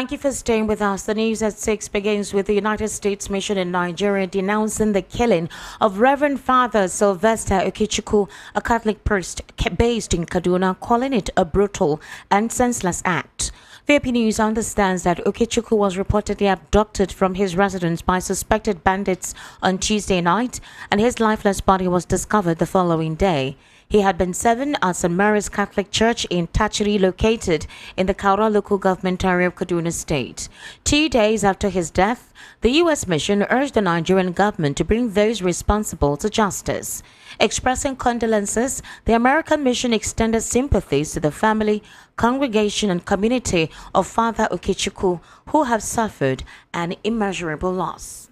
Thank you for staying with us. The news at 6 begins with the United States mission in Nigeria denouncing the killing of Reverend Father Sylvester Okechukwu, a Catholic priest based in Kaduna, calling it a brutal and senseless act. VP News understands that Okechukwu was reportedly abducted from his residence by suspected bandits on Tuesday night, and his lifeless body was discovered the following day. He had been serving at St. Mary's Catholic Church in Tachiri, located in the Kaura local government area of Kaduna State. 2 days after his death, the U.S. mission urged the Nigerian government to bring those responsible to justice. Expressing condolences, the American mission extended sympathies to the family, congregation, and community of Father Okechukwu, who have suffered an immeasurable loss.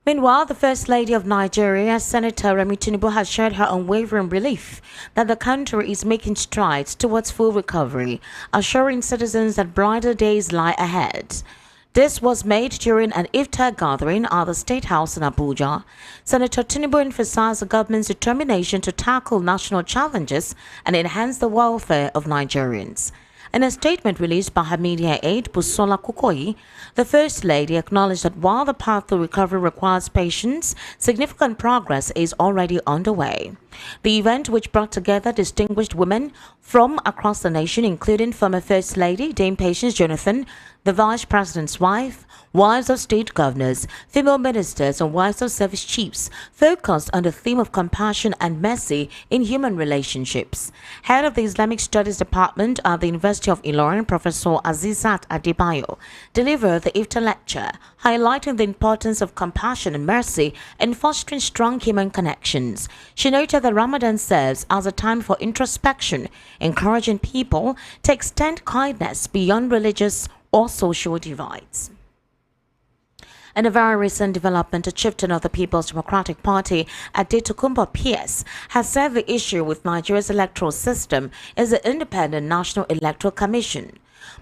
Meanwhile, the First Lady of Nigeria, Senator Tinubu, has shared her unwavering belief that the country is making strides towards full recovery, assuring citizens that brighter days lie ahead. This was made during an iftar gathering at the State House in Abuja. Senator Tinubu emphasized the government's determination to tackle national challenges and enhance the welfare of Nigerians. In a statement released by her media aide, Busola Kukoyi, the First Lady acknowledged that while the path to recovery requires patience, significant progress is already underway. The event, which brought together distinguished women from across the nation, including former First Lady Dame Patience Jonathan, the Vice President's wife, wives of state governors, female ministers, and wives of service chiefs, focused on the theme of compassion and mercy in human relationships. Head of the Islamic Studies Department at the University of Ilorin, Professor Azizat Adebayo, delivered the iftar lecture, highlighting the importance of compassion and mercy in fostering strong human connections. She noted that Ramadan serves as a time for introspection, encouraging people to extend kindness beyond religious or social divides. In a very recent development, a chieftain of the People's Democratic Party, Akpabio, has said the issue with Nigeria's electoral system is the Independent National Electoral Commission.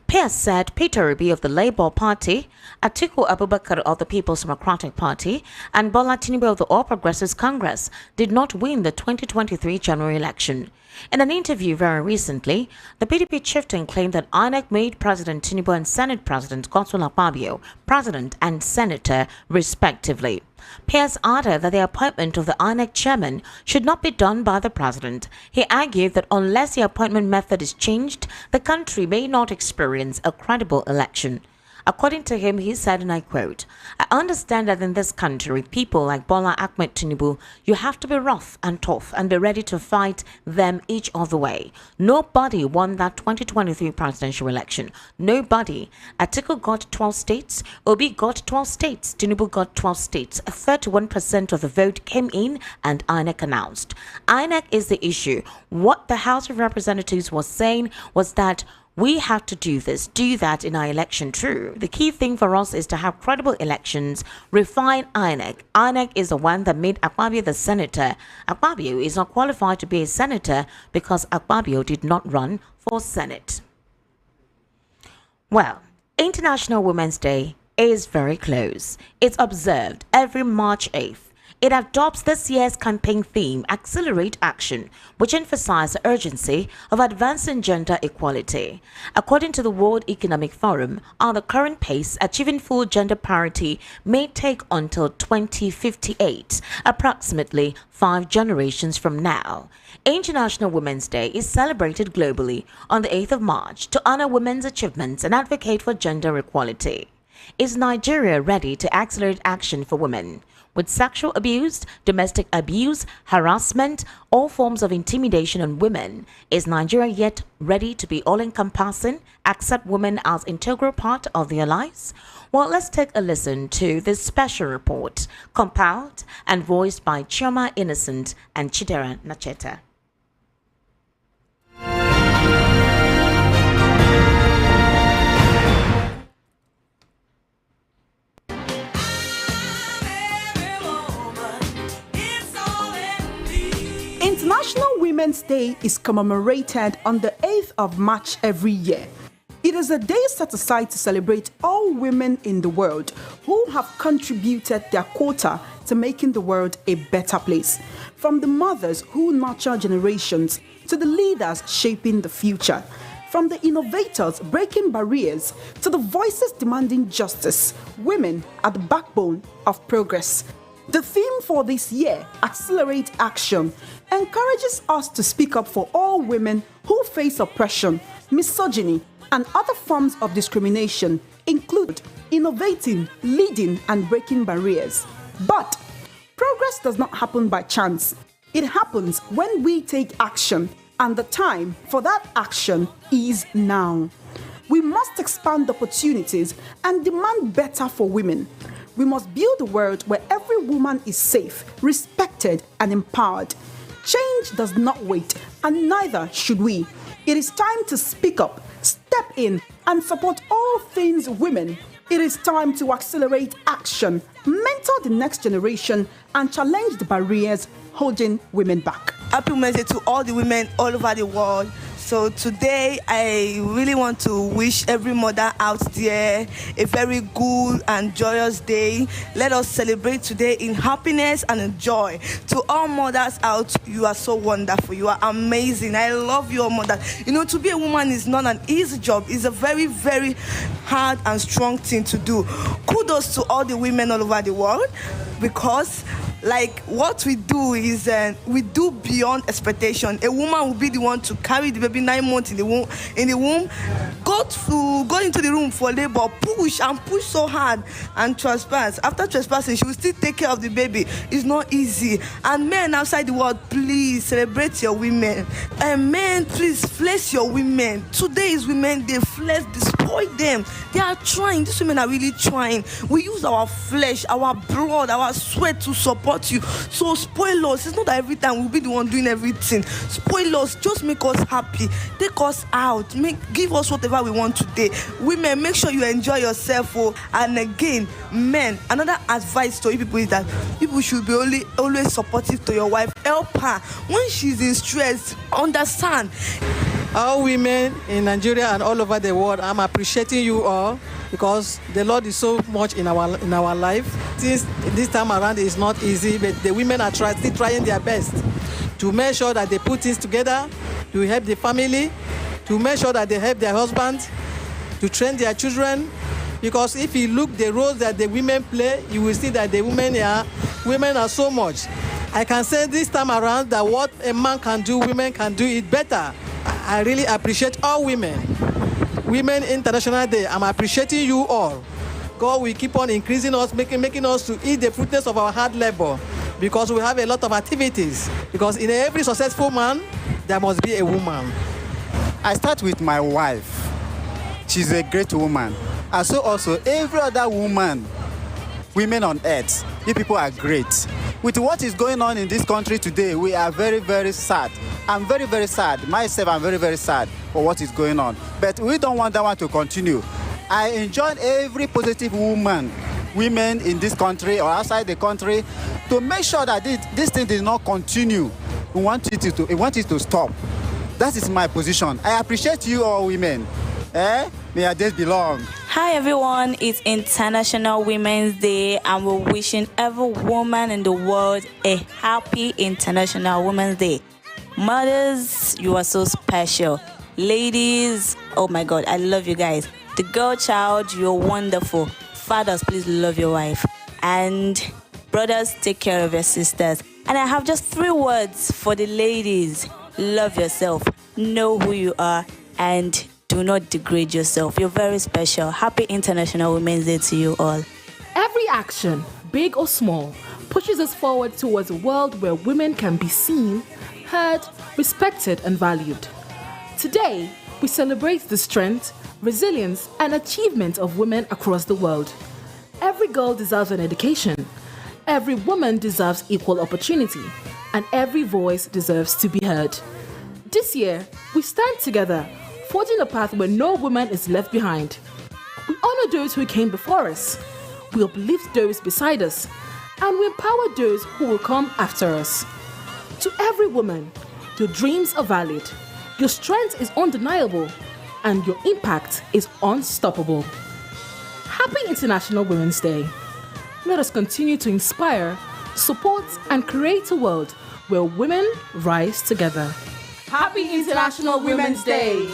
Pierce said Peter Obi of the Labour Party, Atiku Abubakar of the People's Democratic Party, and Bola Tinubu of the All Progressives Congress did not win the 2023 general election. In an interview very recently, the PDP chieftain claimed that INEC made President Tinubu and Senate President Akpabio president and senator, respectively. Pierce added that the appointment of the INEC chairman should not be done by the president. He argued that unless the appointment method is changed, the country may not experience a credible election. According to him, he said, and I quote, "I understand that in this country, people like Bola Ahmed Tinubu, you have to be rough and tough and be ready to fight them each other way. Nobody won that 2023 presidential election. Nobody. Atiku got 12 states, Obi got 12 states, Tinubu got 12 states. 31% of the vote came in and INEC announced. INEC is the issue. What the House of Representatives was saying was that we have to do this, do that in our election. True. The key thing for us is to have credible elections, refine INEC. INEC is the one that made Akpabio the senator. Akpabio is not qualified to be a senator because Akpabio did not run for Senate." Well, International Women's Day is very close. It's observed every March 8th. It adopts this year's campaign theme, Accelerate Action, which emphasizes the urgency of advancing gender equality. According to the World Economic Forum, at the current pace, achieving full gender parity may take until 2058, approximately 5 generations from now. International Women's Day is celebrated globally on the 8th of March to honor women's achievements and advocate for gender equality. Is Nigeria ready to accelerate action for women? With sexual abuse, domestic abuse, harassment, all forms of intimidation on women, is Nigeria yet ready to be all-encompassing, accept women as integral part of their lives? Well, let's take a listen to this special report, compiled and voiced by Chioma Innocent and Chidera Nacheta. International Women's Day is commemorated on the 8th of March every year. It is a day set aside to celebrate all women in the world who have contributed their quota to making the world a better place. From the mothers who nurture generations to the leaders shaping the future. From the innovators breaking barriers to the voices demanding justice, women are the backbone of progress. The theme for this year, Accelerate Action, encourages us to speak up for all women who face oppression, misogyny, and other forms of discrimination, include innovating, leading, and breaking barriers. But progress does not happen by chance. It happens when we take action, and the time for that action is now. We must expand opportunities and demand better for women. We must build a world where every woman is safe, respected, and empowered. Change does not wait, and neither should we. It is time to speak up, step in, and support all things women. It is time to accelerate action, mentor the next generation, and challenge the barriers holding women back. Happy Women's Day to all the women all over the world. So today, I really want to wish every mother out there a very good and joyous day. Let us celebrate today in happiness and in joy. To all mothers out, you are so wonderful. You are amazing. I love your mother. You know, to be a woman is not an easy job. It's a very, very hard and strong thing to do. Kudos to all the women all over the world, because like what we do is we do beyond expectation. A woman will be the one to carry the baby 9 months in the womb, go into the room for labor, push so hard and trespass. After trespassing, she will still take care of the baby. It's not easy. And men outside the world, please celebrate your women. And men, please flex your women. Today is Women Day. Flex, destroy them. They are trying. These women are really trying. We use our flesh, our blood, our sweat to support you. So spoil us. It's not that every time we'll be the one doing everything. Spoil us. Just make us happy. Take us out. Give us whatever we want today. Women, make sure you enjoy yourself. And again, men, another advice to you people is that people should be always supportive to your wife. Help her when she's in stress. Understand. All women in Nigeria and all over the world, I'm appreciating you all, because the Lord is so much in our life. This time around it's not easy, but the women are still trying their best to make sure that they put things together, to help the family, to make sure that they help their husband, to train their children. Because if you look the roles that the women play, you will see that the women are so much. I can say this time around that what a man can do, women can do it better. I really appreciate all women. Women International Day, I'm appreciating you all. God will keep on increasing us, making us to eat the fruitfulness of our hard labor, because we have a lot of activities. Because in every successful man, there must be a woman. I start with my wife. She's a great woman. And so also every other women on earth, you people are great. With what is going on in this country today, we are very, very sad. I'm very, very sad. Myself, I'm very, very sad for what is going on. But we don't want that one to continue. I enjoy every positive women in this country or outside the country to make sure that this thing does not continue. We want it to stop. That is my position. I appreciate you all women. May your days be long. Hi everyone, it's International Women's Day and we're wishing every woman in the world a happy International Women's Day. Mothers, you are so special. Ladies, oh my God, I love you guys. The girl child, you're wonderful. Fathers, please love your wife. And brothers, take care of your sisters. And I have just 3 words for the ladies. Love yourself, know who you are, and do not degrade yourself. You're very special. Happy International Women's Day to you all. Every action, big or small, pushes us forward towards a world where women can be seen, heard, respected, and valued. Today, we celebrate the strength, resilience, and achievement of women across the world. Every girl deserves an education. Every woman deserves equal opportunity. And every voice deserves to be heard. This year, we stand together, forging a path where no woman is left behind. We honor those who came before us. We uplift those beside us. And we empower those who will come after us. To every woman, your dreams are valid. Your strength is undeniable. And your impact is unstoppable. Happy International Women's Day. Let us continue to inspire, support, and create a world where women rise together. Happy International Women's Day!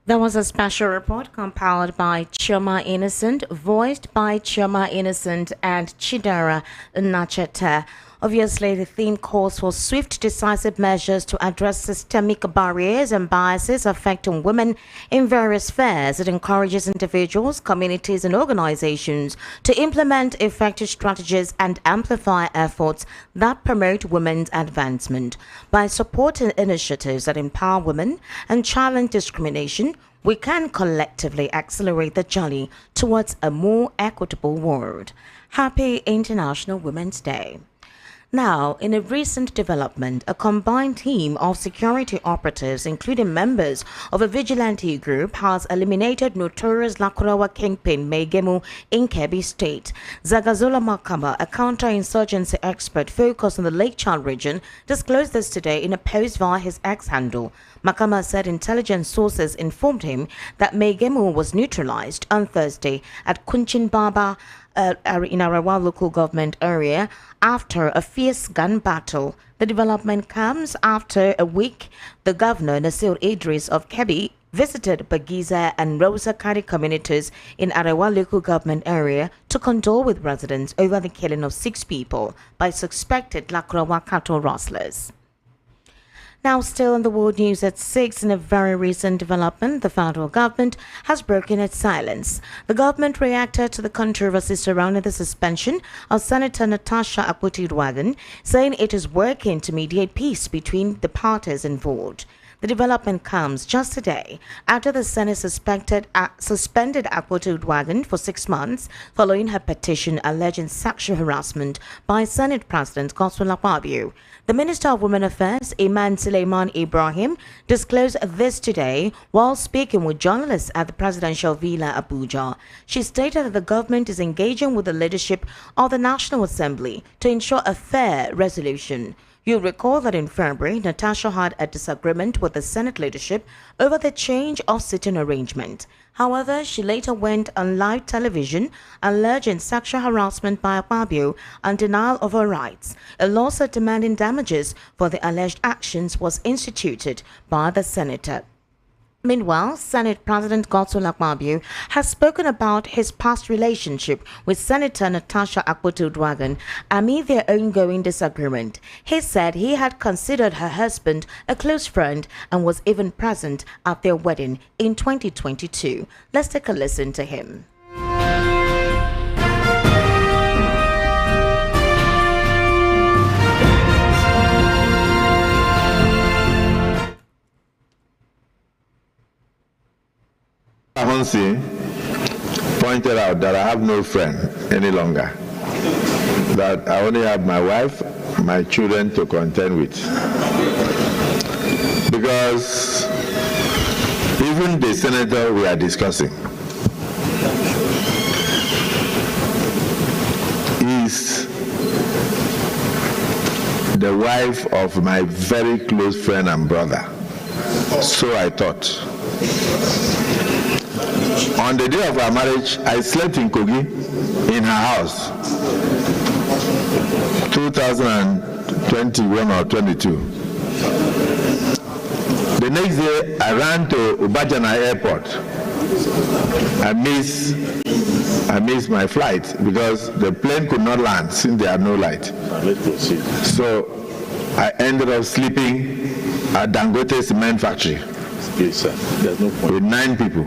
There was a special report compiled by Chioma Innocent, voiced by Chioma Innocent and Chidera Nacheta. Obviously, the theme calls for swift, decisive measures to address systemic barriers and biases affecting women in various spheres. It encourages individuals, communities, and organizations to implement effective strategies and amplify efforts that promote women's advancement. By supporting initiatives that empower women and challenge discrimination, we can collectively accelerate the journey towards a more equitable world. Happy International Women's Day. Now, in a recent development, a combined team of security operatives, including members of a vigilante group, has eliminated Notorious Lakurawa kingpin Megemu in Kebbi State. Zagazola Makama, a counter-insurgency expert focused on the Lake Chad region, disclosed this today in a post via his X handle. Makama said intelligence sources informed him that Megemu was neutralized on Thursday at Kunchin Baba in Arawa local government area after a fierce gun battle. The development comes after a week the governor Nasir Idris of Kebbi visited Bagiza and Rosa Kari communities in Arawa local government area to condole with residents over the killing of 6 people by suspected Lakurawa cattle rustlers. Now, still in the world news at 6, in a very recent development, the federal government has broken its silence. The government reacted to the controversy surrounding the suspension of Senator Natasha Akpabio, saying it is working to mediate peace between the parties involved. The development comes just a day after the Senate suspended Akpabio for 6 months following her petition alleging sexual harassment by Senate President Godswill Akpabio. The Minister of Women Affairs, Iman Suleiman Ibrahim, disclosed this today while speaking with journalists at the Presidential Villa, Abuja. She stated that the government is engaging with the leadership of the National Assembly to ensure a fair resolution. You'll recall that in February, Natasha had a disagreement with the Senate leadership over the change of sitting arrangement. However, she later went on live television alleging sexual harassment by Akpabio and denial of her rights. A lawsuit demanding damages for the alleged actions was instituted by the senator. Meanwhile, Senate President Godswill Akpabio has spoken about his past relationship with Senator Natasha Akpabio amid their ongoing disagreement. He said he had considered her husband a close friend and was even present at their wedding in 2022. Let's take a listen to him. Honsi pointed out that I have no friend any longer, that I only have my wife, my children to contend with. Because even the senator we are discussing is the wife of my very close friend and brother. So I thought. On the day of our marriage, I slept in Kogi, in her house, 2021 or 22. The next day, I ran to Ubajana Airport. I missed my flight because the plane could not land since there had no light. So I ended up sleeping at Dangote Cement Factory. Yes, sir. There's no point. With 9 people.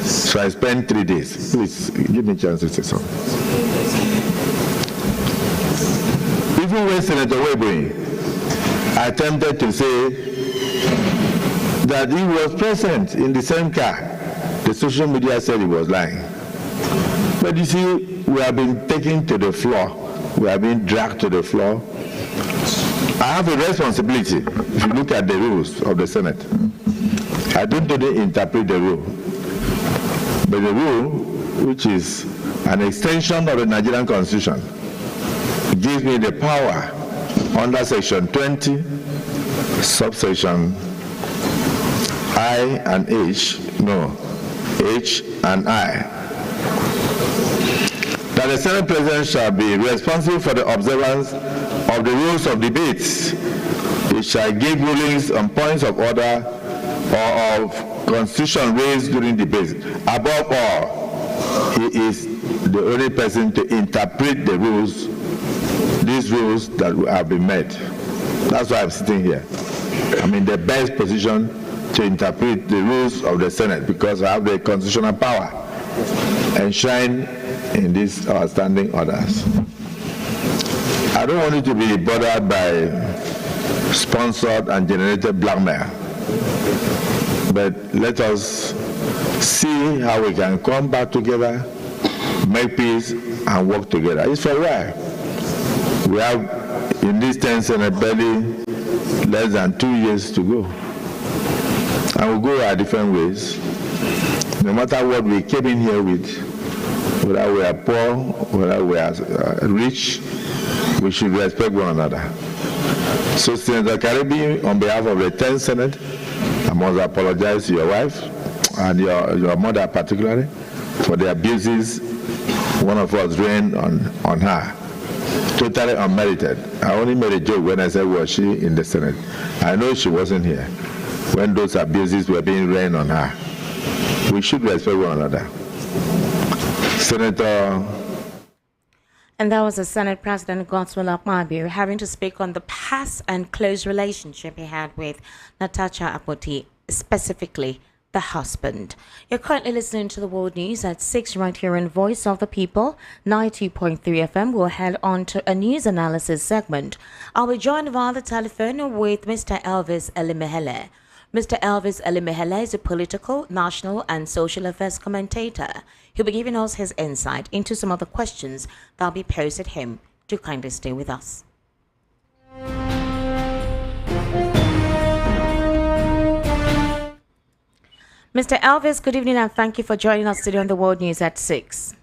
So I spent 3 days. Please give me a chance to say something. Even when Senator Webwe attempted to say that he was present in the same car. The social media said he was lying. But you see, we have been taken to the floor. We have been dragged to the floor. I have a responsibility. If you look at the rules of the Senate, I don't only interpret the rule, but the rule, which is an extension of the Nigerian Constitution, gives me the power under Section 20, subsection I and H, no, H and I, that the Senate President shall be responsible for the observance of the rules of debates. He shall give rulings on points of order or of constitution raised during debates. Above all, he is the only person to interpret the rules, these rules that have been made. That's why I'm sitting here. I'm in the best position to interpret the rules of the Senate because I have the constitutional power enshrined in these outstanding orders. I don't want you to be bothered by sponsored and generated blackmail, but let us see how we can come back together, make peace, and work together. It's for a while. We have in this 10 Senate barely less than 2 years to go. And we'll go our different ways. No matter what we came in here with, whether we are poor, whether we are rich, we should respect one another. So, Senator Karibi, on behalf of the 10th Senate, I must apologize to your wife and your mother particularly for the abuses one of us rained on her. Totally unmerited. I only made a joke when I said, was she in the Senate? I know she wasn't here when those abuses were being rained on her. We should respect one another. Senator. And that was the Senate President Godswill Akpabio having to speak on the past and close relationship he had with Natasha Akpoti, specifically the husband. You're currently listening to the World News at 6 right here in Voice of the People, 90.3 FM. We'll head on to a news analysis segment. I'll be joined via the telephone with Mr. Elvis Elimehele. Mr. Elvis Elimehele is a political, national, and social affairs commentator. He'll be giving us his insight into some of the questions that'll be posed at him. Do kindly stay with us. Mr. Elvis, good evening and thank you for joining us today on the World News at 6.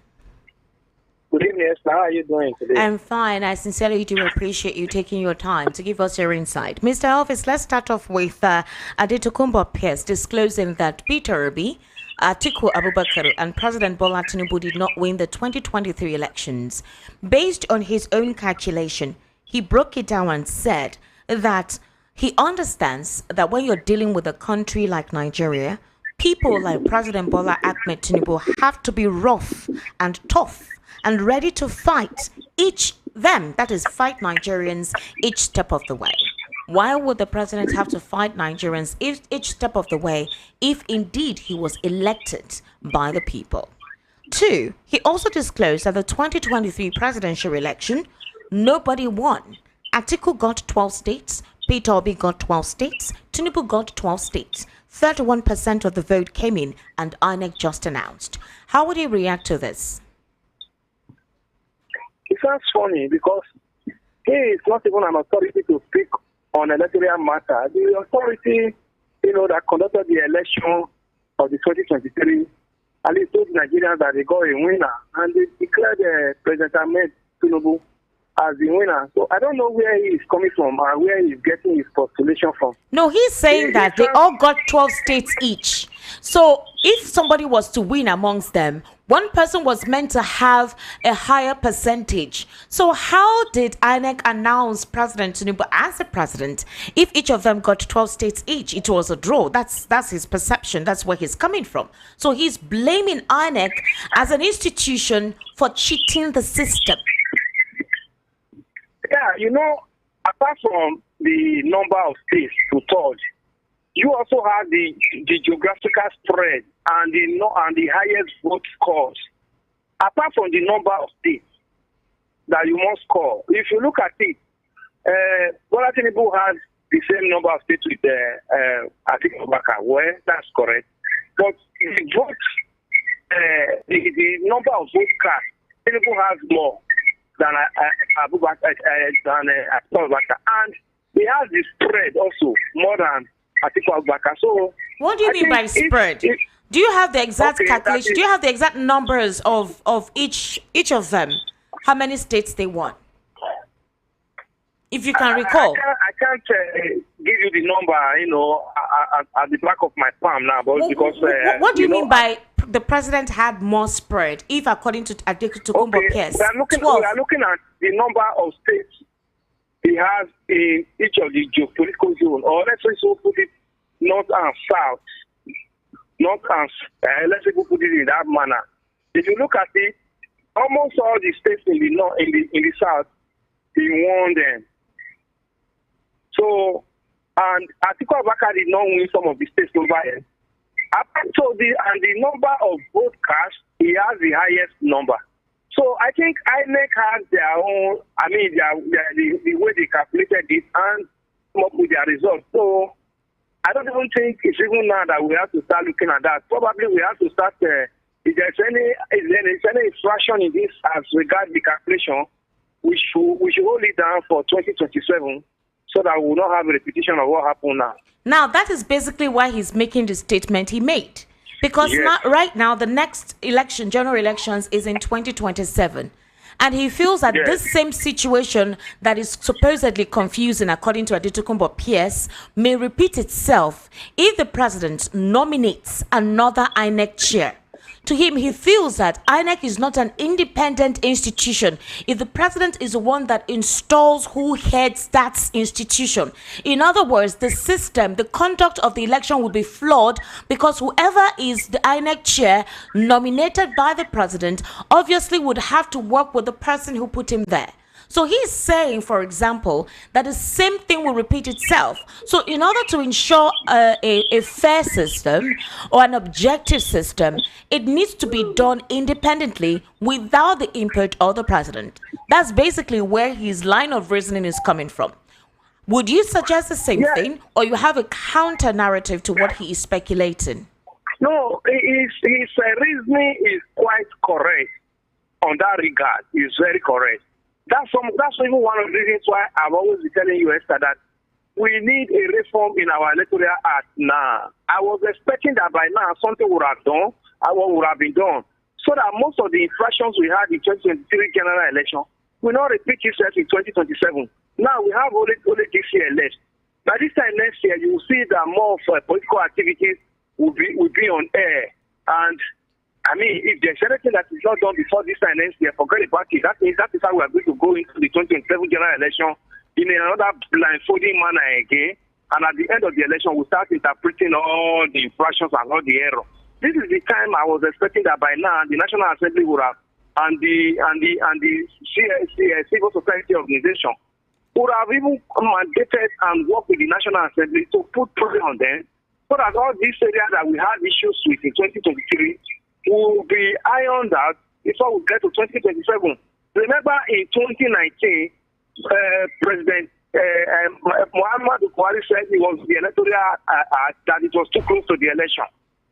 Good evening, Esther. How are you doing today? I'm fine. I sincerely do appreciate you taking your time to give us your insight. Mr. Elvis, let's start off with Election-Pearce disclosing that Peter Obi, Atiku Abubakar and President Bola Tinubu did not win the 2023 elections. Based on his own calculation, he broke it down and said that he understands that when you're dealing with a country like Nigeria, people like President Bola Ahmed Tinubu have to be rough and tough and ready to fight fight Nigerians each step of the way. Why would the president have to fight Nigerians each step of the way if indeed he was elected by the people? 2, he also disclosed that the 2023 presidential election, nobody won. Atiku got 12 states, Peter Obi got 12 states, Tinubu got 12 states. 31% of the vote came in and INEC just announced. How would you react to this? It sounds funny because he is not even an authority to speak on electoral matter. The authority, that conducted the election of the 2023, at least told Nigerians that they got a winner, and they declared President Ahmed Tinubu as the winner. So I don't know where he is coming from and where he is getting his postulation from. No, he's saying that they all got 12 states each. So if somebody was to win amongst them, one person was meant to have a higher percentage. So how did INEC announce President Tinubu as the president if each of them got 12 states each? It was a draw. That's his perception. That's where he's coming from. So he's blaming INEC as an institution for cheating the system. Yeah, apart from the number of states to touch, you also have the geographical spread and the highest vote scores. Apart from the number of states that you must score, if you look at it, Bola Tinubu has the same number of states with Atiku Abubakar. Well, that's correct. But the vote, the number of vote cast, Tinubu has more than Abubakar, and he has the spread also more than Atiku Abubakar. So, what do you mean by spread? Do you have the exact calculation? Do you have the exact numbers of each of them? How many states they won? If you can recall. I can't give you the number, at the back of my palm now, but because... what do you mean by the president had more spread, if according to Election-Pearce? We are looking at the number of states he has in each of the geopolitical zones, or let's say so put it north and south. North and let's say we put it in that manner. If you look at it, almost all the states in the north, in the south, he won them. So, and Atiku Abubakar did not win some of the states over him. So the number of vote cast, he has the highest number. So I think INEC has their own, the way they calculated it and come up with their results. So I don't even think it's even now that we have to start looking at that. Probably we have to start, if there's any infraction in this as regards the calculation, we should hold it down for 2027 so that we will not have a repetition of what happened now. Now, that is basically why he's making the statement he made. Because right now, the next election, general elections, is in 2027. And he feels that this same situation that is supposedly confusing, according to Election-Pearce, may repeat itself if the president nominates another INEC chair. To him, he feels that INEC is not an independent institution if the president is the one that installs who heads that institution. In other words, the system, the conduct of the election will be flawed because whoever is the INEC chair nominated by the president obviously would have to work with the person who put him there. So he's saying, for example, that the same thing will repeat itself. So in order to ensure a fair system or an objective system, it needs to be done independently without the input of the president. That's basically where his line of reasoning is coming from. Would you suggest the same thing, or you have a counter narrative to what he is speculating? No, his reasoning is quite correct on that regard. It's very correct. That's even one of the reasons why I've always been telling you, Esther, that we need a reform in our electoral act now. I was expecting that by now something would have done, what would have been done, so that most of the infractions we had in 2023 general election will not repeat itself in 2027. Now we have only this year left. By this time next year, you will see that more of political activities will be on air. And if there's anything that is not done before this time next year, forget about it. That means that is how we are going to go into the 2027 general election in another blindfolding manner again. And at the end of the election, we'll start interpreting all the infractions and all the error. This is the time I was expecting that by now the National Assembly would have, and the civil society organization would have even mandated and worked with the National Assembly to put pressure on them, so that all these areas that we had issues with in 2023 will be ironed out before we get to 2027. Remember, in 2019, President Muhammadu Buhari said it was the electoral that it was too close to the election.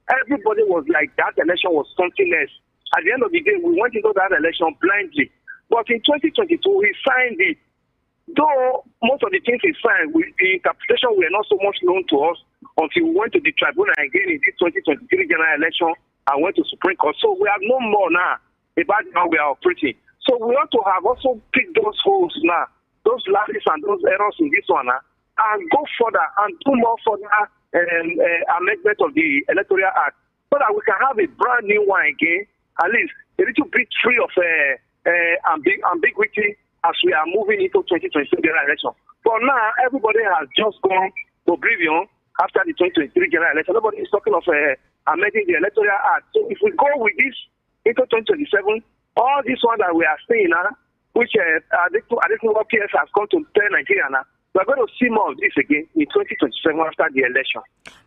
Everybody was like, that election was something else. At the end of the day, we went into that election blindly. But in 2022, he signed it. Though most of the things he signed, the interpretation were not so much known to us until we went to the tribunal again in this 2023 general election and went to Supreme Court. So we have no more now about how we are operating. So we ought to have also picked those holes now, those lapses and those errors in this one and go further and do more further amendment of the Electoral Act so that we can have a brand new one again, at least a little bit free of ambiguity as we are moving into 2023 general election. But now everybody has just gone to oblivion after the 2023 general election. Nobody is talking of amending the Electoral Act. So if we go with this into 2027, all this one that we are seeing now, which Election-Pearce has come to tell Nigeria now, we're going to see more of this again in 2027 after the election.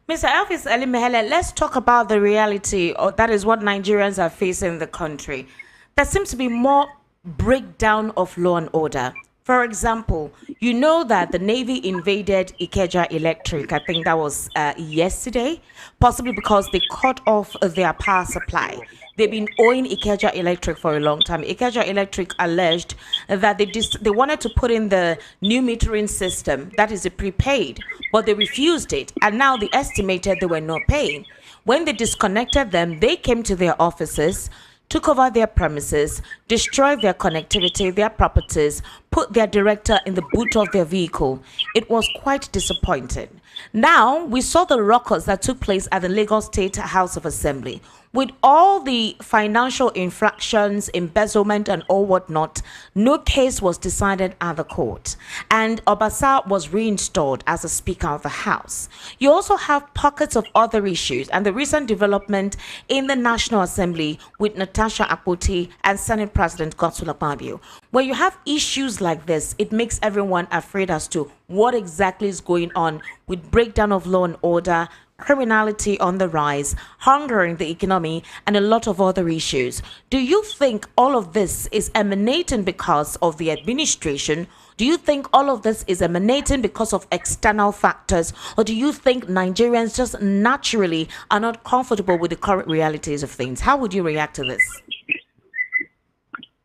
Mr. Elvis Ali Mehele, let's talk about the reality, or that is what Nigerians are facing in the country. There seems to be more breakdown of law and order. For example, you know that the Navy invaded Ikeja Electric. I think that was yesterday, possibly because they cut off their power supply. They've been owing Ikeja Electric for a long time. Ikeja Electric alleged that they wanted to put in the new metering system, that is a prepaid, but they refused it. And now they estimated they were not paying. When they disconnected them, they came to their offices, took over their premises, destroyed their connectivity, their properties, put their director in the boot of their vehicle. It was quite disappointing. Now, we saw the ruckus that took place at the Lagos State House of Assembly. With all the financial infractions, embezzlement, and all whatnot, no case was decided at the court. And Obasa was reinstalled as the Speaker of the House. You also have pockets of other issues and the recent development in the National Assembly with Natasha Akpoti and Senate President Godswill Akpabio. When you have issues like this, it makes everyone afraid as to what exactly is going on with breakdown of law and order, criminality on the rise, hunger in the economy, and a lot of other issues. Do you think all of this is emanating because of the administration? Do you think all of this is emanating because of external factors? Or do you think Nigerians just naturally are not comfortable with the current realities of things? How would you react to this?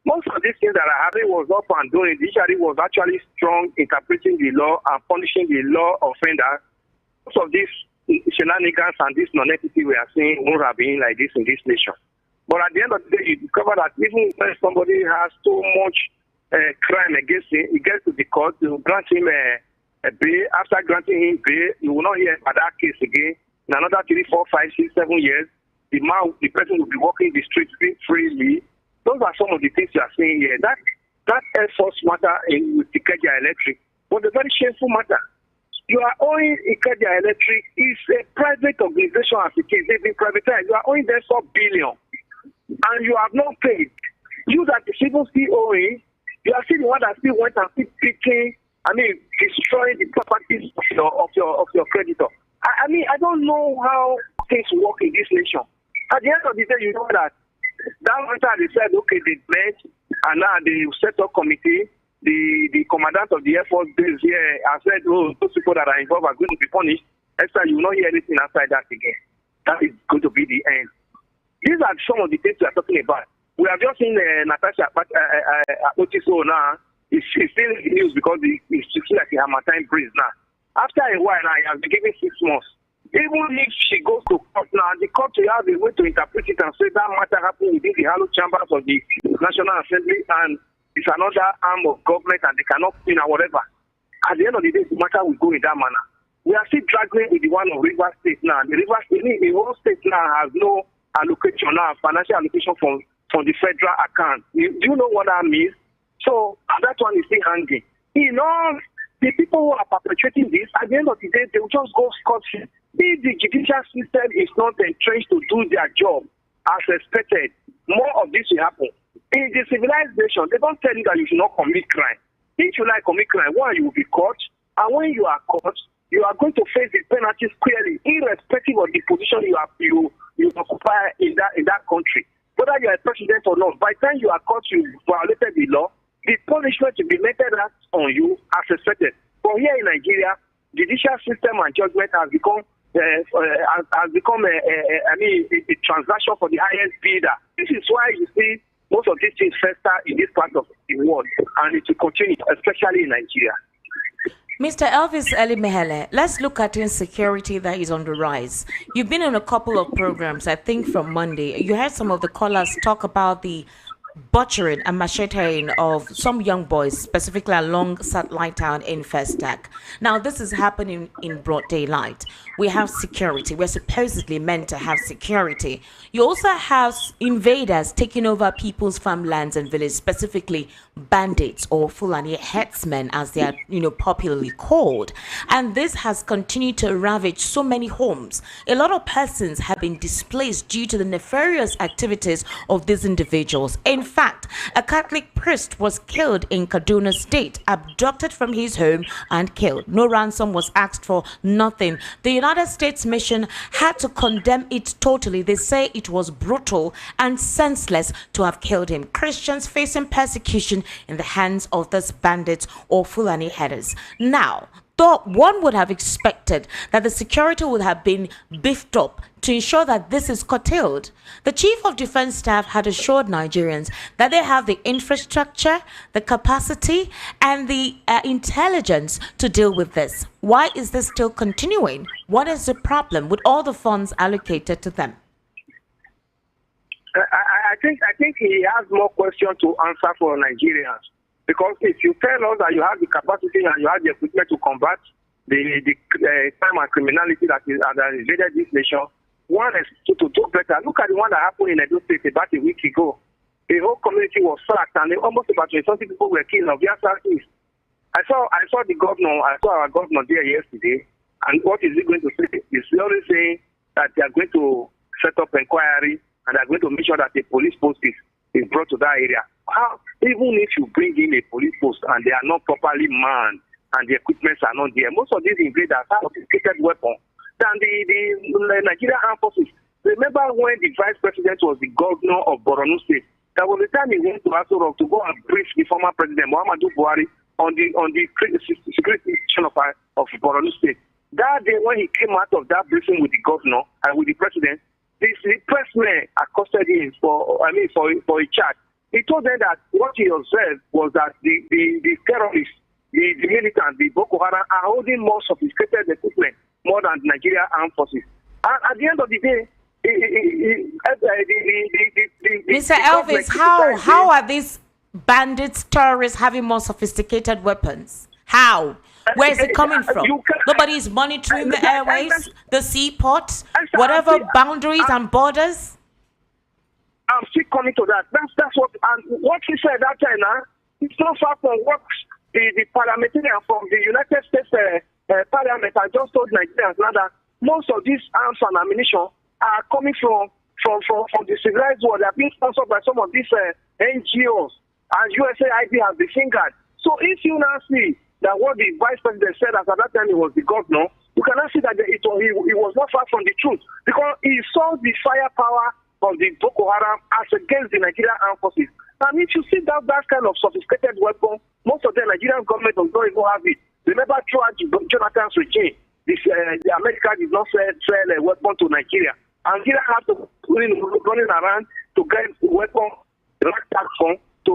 Most of these things that are happening was up and doing. The judiciary was actually strong interpreting the law and punishing the law offender. Most of these shenanigans and this non-equity we are seeing won't have been like this in this nation. But at the end of the day, you discover that even when somebody has so much crime against him, he gets to the court to grant him a bail. After granting him bail, you will not hear about that case again. In another 3, 4, 5, 6, 7 years, the person will be walking the streets freely. Those are some of the things you are seeing here. That Air Force matter with Ikeja Electric was a very shameful matter. You are owing Ikeja Electric is a private organization as it is. They've been privatized. You are owing them $4 billion, and you have not paid. You that is even still owing, you are still the one that still went and still picking. Destroying the properties of your creditor. I don't know how things work in this nation. At the end of the day, you know that matter they said, okay, they met, and now they set up committee. The commandant of the Air Force base here has said, oh, those people that are involved are going to be punished. Extra, you will not hear anything outside that again. That is going to be the end. These are some of the things we are talking about. We have just seen Natasha Akpoti now. She's still in the news because it's like a Harmattan breeze now. After a while now, he has been given 6 months. Even if she goes to court now, the court will have a way to interpret it and say that matter happened within the hallowed chambers of the National Assembly and it's another arm of government and they cannot win or whatever. At the end of the day, the matter will go in that manner. We are still struggling with the one of Rivers State now. The Rivers State, the whole state now has no allocation now, financial allocation from the federal account. Do you know what that means? So that one is still hanging. You know, the people who are perpetrating this, at the end of the day, they will just go scot-free. If the judicial system is not entrenched to do their job as expected, more of this will happen. In the civilized nation, they don't tell you that you should not commit crime. If you like commit crime, one, you will be caught, and when you are caught, you are going to face the penalties clearly, irrespective of the position you occupy in that country. Whether you are a president or not, by the time you are caught, you violated the law, the punishment will be meted out on you as expected. But here in Nigeria, judicial system and judgment has become a transaction for the highest bidder. This is why you see most of these things fester in this part of the world, and it will continue, especially in Nigeria. Mr. Elvis Elimehele, let's look at insecurity that is on the rise. You've been on a couple of programs, I think from Monday. You heard some of the callers talk about the butchering and macheting of some young boys, specifically along Satellite Town in Festac. Now, this is happening in broad daylight. We have security. We're supposedly meant to have security. You also have invaders taking over people's farmlands and villages, specifically bandits or Fulani headsmen, as they are, popularly called. And this has continued to ravage so many homes. A lot of persons have been displaced due to the nefarious activities of these individuals. In fact, a Catholic priest was killed in Kaduna State, abducted from his home and killed. No ransom was asked for, nothing. The United States mission had to condemn it totally. They say it was brutal and senseless to have killed him. Christians facing persecution in the hands of these bandits or Fulani headers. Now, though one would have expected that the security would have been beefed up to ensure that this is curtailed, the Chief of Defense Staff had assured Nigerians that they have the infrastructure, the capacity, and the intelligence to deal with this. Why is this still continuing? What is the problem with all the funds allocated to them? I think he has more questions to answer for Nigerians. Because if you tell us that you have the capacity and you have the equipment to combat the crime and criminality that invaded this nation, one is to do better. Look at the one that happened in Edo State about a week ago. The whole community was sacked and almost about 20 people were killed of their Southeast. I saw our governor there yesterday, and what is he going to say? He's only saying that they are going to set up inquiry and they are going to make sure that the police post is brought to that area. How, even if you bring in a police post and they are not properly manned and the equipments are not there, most of these invaders have sophisticated weapons than the Nigerian Armed Forces. Remember when the vice president was the governor of Borno State? That was the time he went to Aso Rock to go and brief the former president Muhammadu Buhari on the security situation of Borno State. That day when he came out of that briefing with the governor and with the president, the pressmen accosted him for a chat. He told them that what he observed was that the terrorists, the militants, the Boko Haram are holding more sophisticated equipment more than the Nigerian Armed Forces. And at the end of the day, Mr. Elvis, how are these bandits, terrorists having more sophisticated weapons? How? Where is it coming from? Nobody is monitoring the airways, the seaports, whatever boundaries and borders. I'm still coming to that. That's what he said that time. It's not far from what the parliamentarian from the United States Parliament has just told Nigerians now that most of these arms and ammunition are coming from the civilized world. They are being sponsored by some of these NGOs, and USAID has been fingered. So if you now see that what the vice president said at that time he was the governor, you cannot see that he was not far from the truth, because he saw the firepower of the Boko Haram as against the Nigerian Armed Forces. And if you see that kind of sophisticated weapon, most of the Nigerian government does not even have it. Remember, throughout Jonathan's regime, the America did not sell a weapon to Nigeria. And Nigeria had to running around to get weapon platform to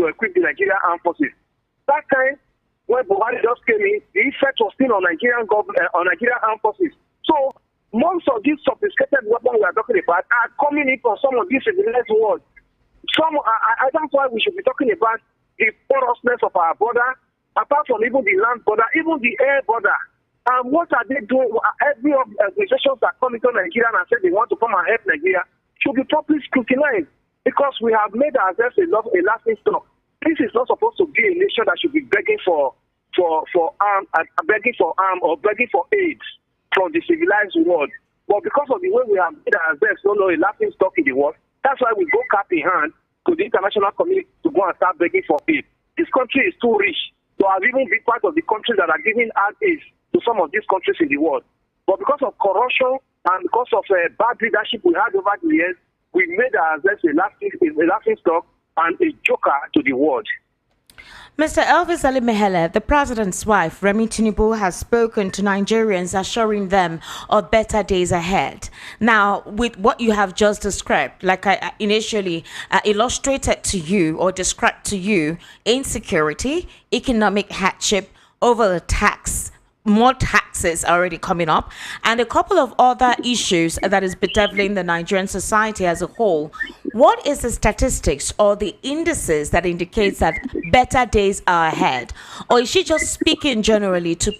equip the Nigerian Armed Forces. That time, when Buhari just came in, the effect was still on Nigerian Armed Forces. So most of these sophisticated weapons we are talking about are coming in from some of these civilized world. That's why we should be talking about the porousness of our border, apart from even the land border, even the air border. And what are they doing? Every organizations that come into Nigeria and say they want to come and help Nigeria should be properly scrutinized, because we have made ourselves a laughing stock. This is not supposed to be a nation that should be begging for arm or begging for aid from the civilized world. But because of the way we have made ourselves a laughing stock in the world, that's why we go cap in hand to the international community to go and start begging for aid. This country is too rich to have even been part of the countries that are giving out aid to some of these countries in the world. But because of corruption and because of bad leadership we had over the years, we made ourselves a laughing stock and a joker to the world. Mr. Elvis Ali Mehele, the president's wife, Remi Tinubu, has spoken to Nigerians, assuring them of better days ahead. Now, with what you have just described, like I initially illustrated to you or described to you, insecurity, economic hardship, over the tax, more taxes already coming up, and a couple of other issues that is bedeviling the Nigerian society as a whole. What is the statistics or the indices that indicates that better days are ahead? Or is she just speaking generally to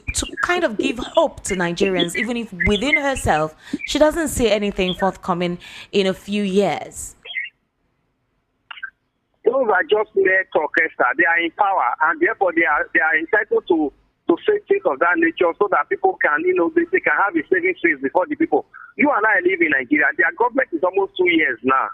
kind of give hope to Nigerians, even if within herself she doesn't see anything forthcoming in a few years? Those are just mere orchestra. They are in power, and therefore they are entitled to say things of that nature, so that people can, they can have a saving face before the people. You and I live in Nigeria. Their government is almost 2 years now.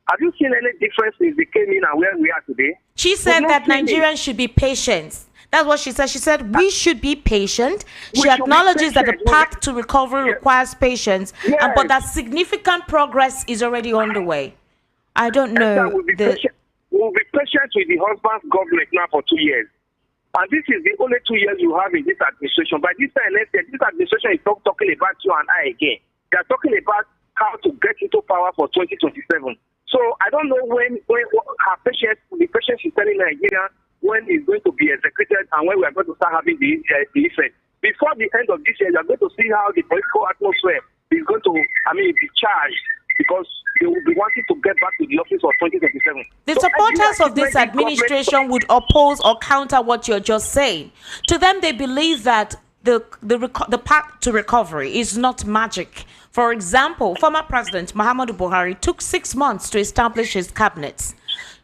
Have you seen any difference since they came in and where we are today? She said that Nigerians should be patient, That's what she said. She said we should be patient. We She should be acknowledges that the patient. path to recovery requires patience, Yes. but that significant progress is already underway. I don't know. We'll be patient with the husband's government now for 2 years. And this is the only 2 years you have in this administration. By this time, let's say this administration is not talking about you and I again. They are talking about how to get into power for 2027. So I don't know when her patience, the patience is telling Nigeria when it's going to be executed and when we are going to start having the effect. Before the end of this year, you are going to see how the political atmosphere is going to, be charged, because they will be wanting to get back to the office of 2027. The supporters of this administration would oppose or counter what you're just saying. To them, they believe that the path to recovery is not magic. For example, former President Muhammadu Buhari took 6 months to establish his cabinets.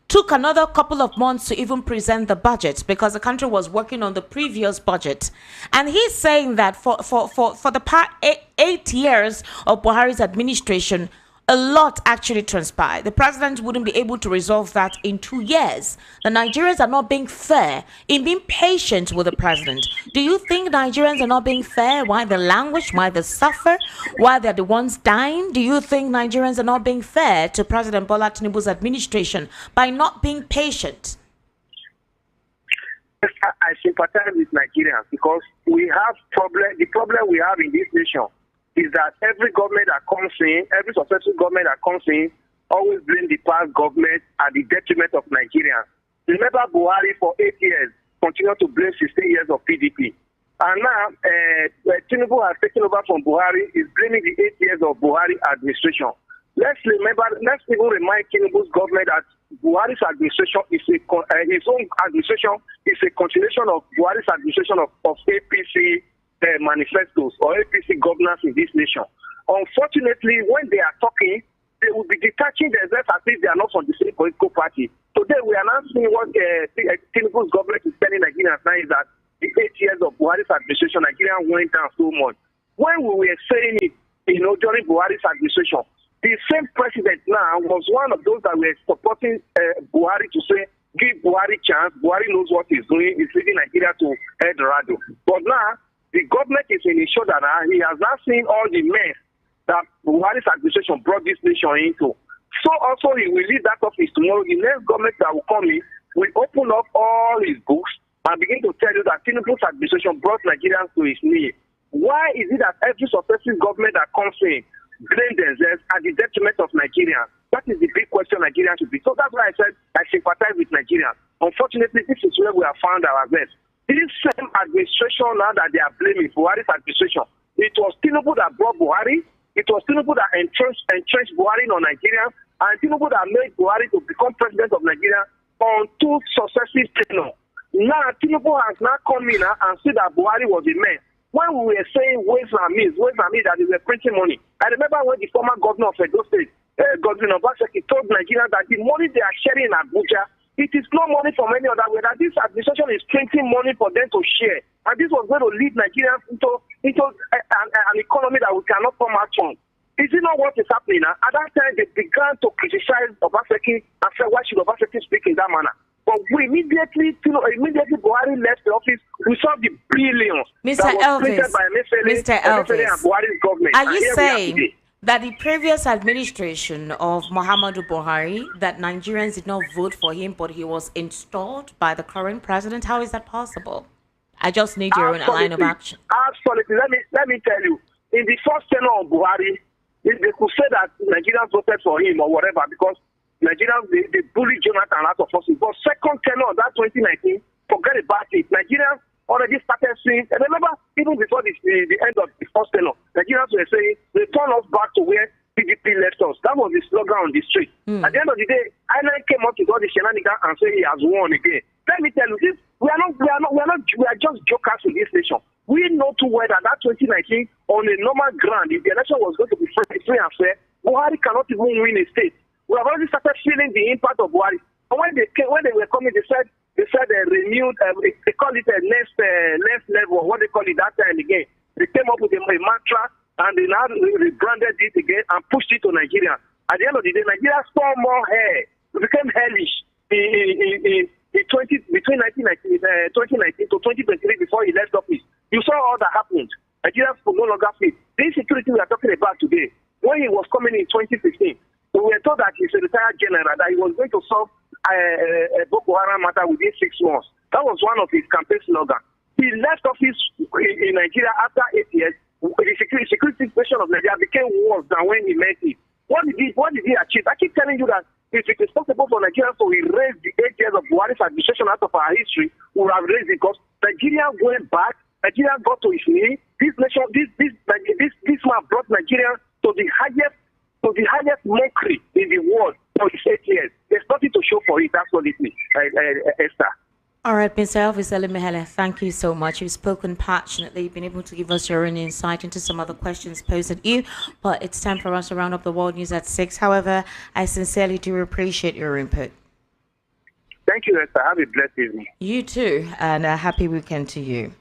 Took another couple of months to even present the budget because the country was working on the previous budget. And he's saying that for the past 8 years of Buhari's administration, a lot actually transpired. The president wouldn't be able to resolve that in 2 years. The Nigerians are not being fair in being patient with the president. Do you think Nigerians are not being fair? Why they languish? Why they suffer? Why they're the ones dying? Do you think Nigerians are not being fair to President Bola Tinubu's administration by not being patient? I sympathize with Nigerians because we have the problem we have in this nation is that every government that comes in, every successful government that comes in, always blame the past government at the detriment of Nigerians. Remember Buhari for 8 years, continued to blame 16 years of PDP. And now, Tinubu has taken over from Buhari, is blaming the 8 years of Buhari administration. Let's even remind Tinubu's government that Buhari's administration is his own administration is a continuation of Buhari's administration of APC manifestos or APC governance in this nation. Unfortunately, when they are talking, they will be detaching themselves as if they are not from the same political party. Today, we are now seeing what Tinubu's government is telling Nigerians now is that the 8 years of Buhari's administration, Nigeria went down so much. When we were saying it, during Buhari's administration, the same president now was one of those that were supporting Buhari to say, give Buhari chance. Buhari knows what he's doing. He's leading Nigeria to Eldorado. But now, the government is in his shoulder now. He has not seen all the mess that Buhari's administration brought this nation into. So also he will leave that office tomorrow. The next government that will come in will open up all his books and begin to tell you that Tinubu's administration brought Nigerians to his knees. Why is it that every successive government that comes in blame themselves at the detriment of Nigerians? That is the big question Nigerians should be. So that's why I said I sympathize with Nigerians. Unfortunately, this is where we have found ourselves. This same administration now that they are blaming Buhari's administration, it was Tinubu that brought Buhari, it was Tinubu that entrenched Buhari on Nigeria, and Tinubu that made Buhari to become president of Nigeria on 2 successive tenures. Now Tinubu has now come in and said that Buhari was a man. When we were saying ways and means that they were printing money. I remember when the former governor of Edo State, Governor Obaseki, told Nigeria that the money they are sharing in Abuja, it is no money from any other way. That this administration is printing money for them to share, and this was going to lead Nigeria into an economy that we cannot come out from. Is it not what is happening now? At that time, they began to criticize Obaseki and say, "Why should Obaseki speak in that manner?" But we immediately Buhari left the office, we saw the billions Mr. that was printed by Mr. Emefiele and Buhari's government. Are you saying that the previous administration of Muhammadu Buhari, that Nigerians did not vote for him, but he was installed by the current president? How is that possible? I just need your own line of action. Absolutely. Let me tell you, in the first tenure of Buhari, they could say that Nigerians voted for him or whatever because Nigerians, they bullied Jonathan out of office. But second tenure, that 2019, forget about it. Nigerians already started seeing, and remember, even before the end of the first tenure, Nigerians were saying, return us back to where PDP left us. That was the slogan on the street. At the end of the day, INEC came up with all the shenanigans and said he has won again. Let me tell you this, we are just jokers in this nation. We know too well that 2019, on a normal ground, if the election was going to be free and fair, Buhari cannot even win a state. We have already started feeling the impact of Buhari. And when they were coming, they said they renewed, they call it a next level, what they call it that time again. They came up with a mantra and they now rebranded it again and pushed it to Nigeria. At the end of the day, Nigeria saw more hair. It became hellish in between 2019 to 2023 before he left office. You saw all that happened. Nigerians could no longer fit. The insecurity we are talking about today, when he was coming in 2015, we were told that he's a retired general, that he was going to solve a Boko Haram matter within 6 months. That was one of his campaign slogans. He left office in Nigeria after 8 years. The security situation of Nigeria became worse than when he met it. What did he achieve? I keep telling you that if it is possible for Nigerians to erase the 8 years of Buhari's administration out of our history, we would have raised it, because Nigeria went back. Nigeria got to his knee. This man brought Nigeria to the highest mockery in the world for his 8 years. There's nothing to show for it, absolutely, Esther. All right, Mr. Elvis Elimihele, thank you so much. You've spoken passionately, been able to give us your own insight into some other questions posed at you. But it's time for us to round up the world news at 6. However, I sincerely do appreciate your input. Thank you, Esther. Have a blessed evening. You too, and a happy weekend to you.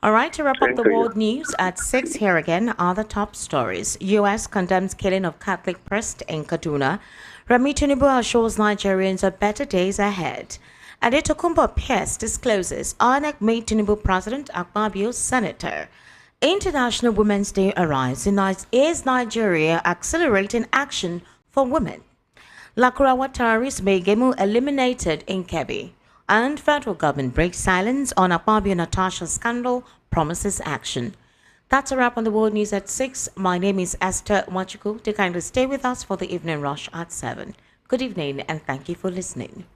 All right, to wrap up the world news at 6, here again are the top stories. U.S. condemns killing of Catholic priest in Kaduna. Tinubu assures Nigerians of better days ahead. Election-Pearce discloses INEC made Tinubu President, Akpabio Senator. International Women's Day arrives. Is Nigeria accelerating action for women? Lakurawa terrorist Begemu eliminated in Kebbi. And federal government breaks silence on Akpabio Natasha scandal, promises action. That's a wrap on the world news at 6. My name is Esther Wachuku. To kindly stay with us for the evening rush at 7. Good evening and thank you for listening.